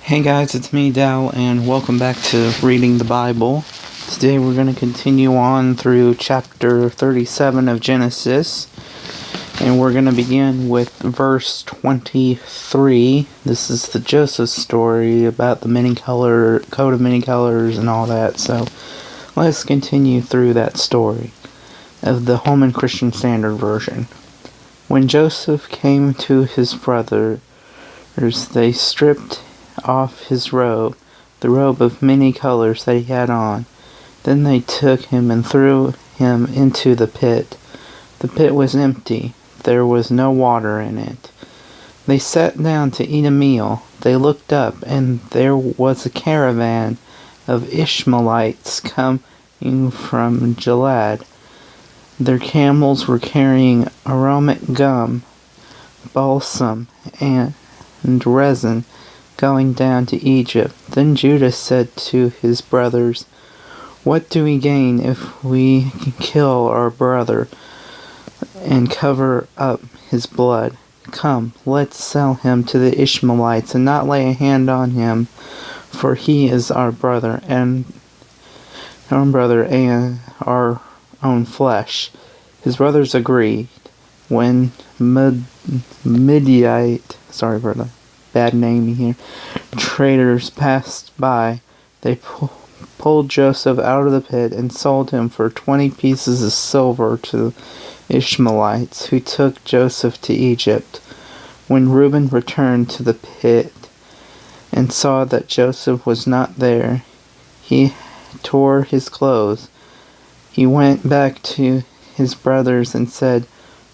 Hey guys, it's me, Dal, and welcome back to Reading the Bible. Today we're going to continue on through chapter 37 of Genesis, and we're going to begin with verse 23. This is the Joseph story about the coat of many colors and all that, so let's continue through that story of the Holman Christian Standard Version. When Joseph came to his brothers, they stripped off his robe, the robe of many colors that he had on. Then they took him and threw him into the pit. The pit was empty. There was no water in it. They sat down to eat a meal. They looked up, and there was a caravan of Ishmaelites coming from Gilead. Their camels were carrying aromatic gum, balsam, and resin, going down to Egypt. Then Judah said to his brothers, "What do we gain if we kill our brother and cover up his blood? Come, let's sell him to the Ishmaelites and not lay a hand on him, for he is our brother and our own flesh." His brothers agreed. When Midianite, sorry for the bad name here, traders passed by, they pulled Joseph out of the pit and sold him for 20 pieces of silver to Ishmaelites, who took Joseph to Egypt. When Reuben returned to the pit and saw that Joseph was not there, he tore his clothes. He went back to his brothers and said,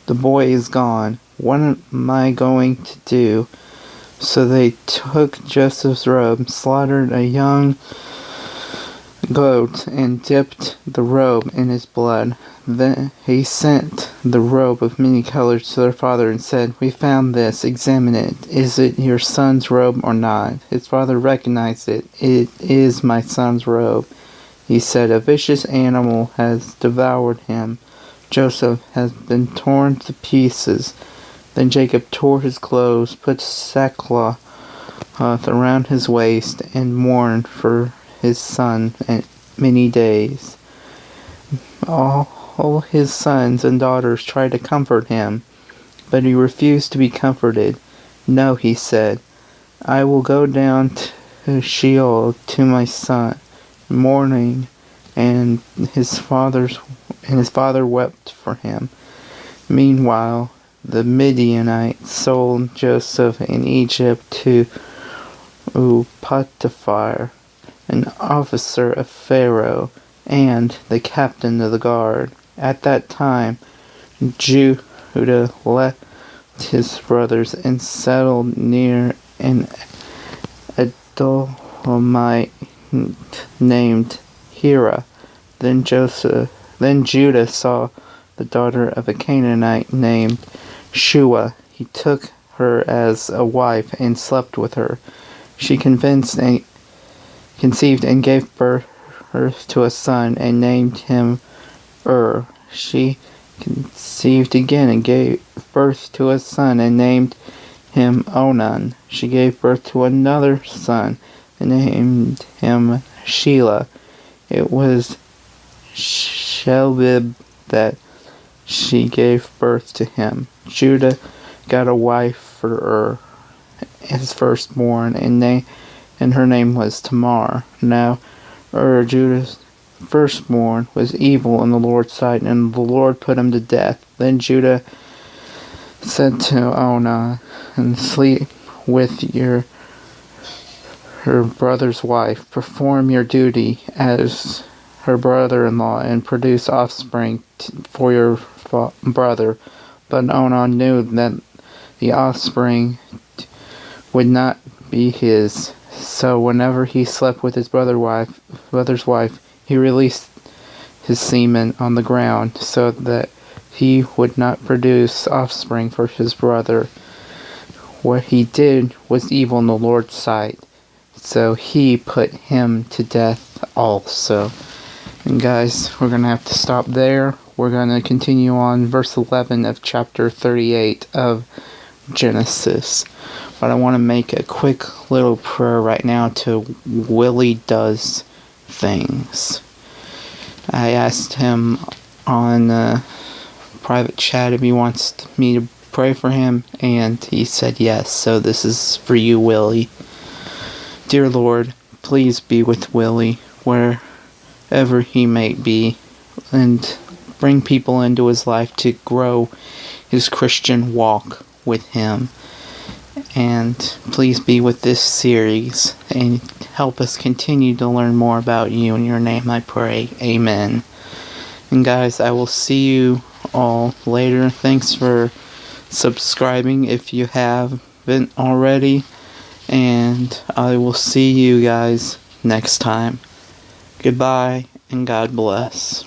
"The boy is gone. What am I going to do?" So they took Joseph's robe, slaughtered a young goat, and dipped the robe in his blood. Then he sent the robe of many colors to their father and said, "We found this. Examine it. Is it your son's robe or not?" His father recognized it. "It is my son's robe," he said. "A vicious animal has devoured him. Joseph has been torn to pieces." Then Jacob tore his clothes, put sackcloth around his waist, and mourned for his son many days. All his sons and daughters tried to comfort him, but he refused to be comforted. "No," he said, "I will go down to Sheol to my son," mourning, and his father wept for him. Meanwhile, the Midianites sold Joseph in Egypt to Potiphar, an officer of Pharaoh, and the captain of the guard. At that time, Judah left his brothers and settled near an Adullamite named Hira. Then Judah saw the daughter of a Canaanite named Shua. He took her as a wife and slept with her. She conceived and gave birth to a son and named him She conceived again and gave birth to a son and named him Onan. She gave birth to another son and named him Shelah. It was Shelbib that she gave birth to him. Judah got a wife for his firstborn, and her name was Tamar. Now Judah's firstborn, was evil in the Lord's sight, and the Lord put him to death. Then Judah said to Onan, "Sleep with her brother's wife, perform your duty as her brother-in-law, and produce offspring for your brother." But Onan knew that the offspring would not be his. So whenever he slept with his brother's wife, he released his semen on the ground, so that he would not produce offspring for his brother. What he did was evil in the Lord's sight, so he put him to death also. And guys, we're going to have to stop there. We're going to continue on verse 11 of chapter 38 of Genesis. But I want to make a quick little prayer right now to Willie Does Things. I asked him on private chat if he wants me to pray for him, and he said yes. So this is for you, Willie. Dear Lord, please be with Willie wherever he may be, and bring people into his life to grow his Christian walk with him. And please be with this series and help us continue to learn more about you. In your name I pray. Amen. And guys, I will see you all later. Thanks for subscribing if you haven't already. And I will see you guys next time. Goodbye and God bless.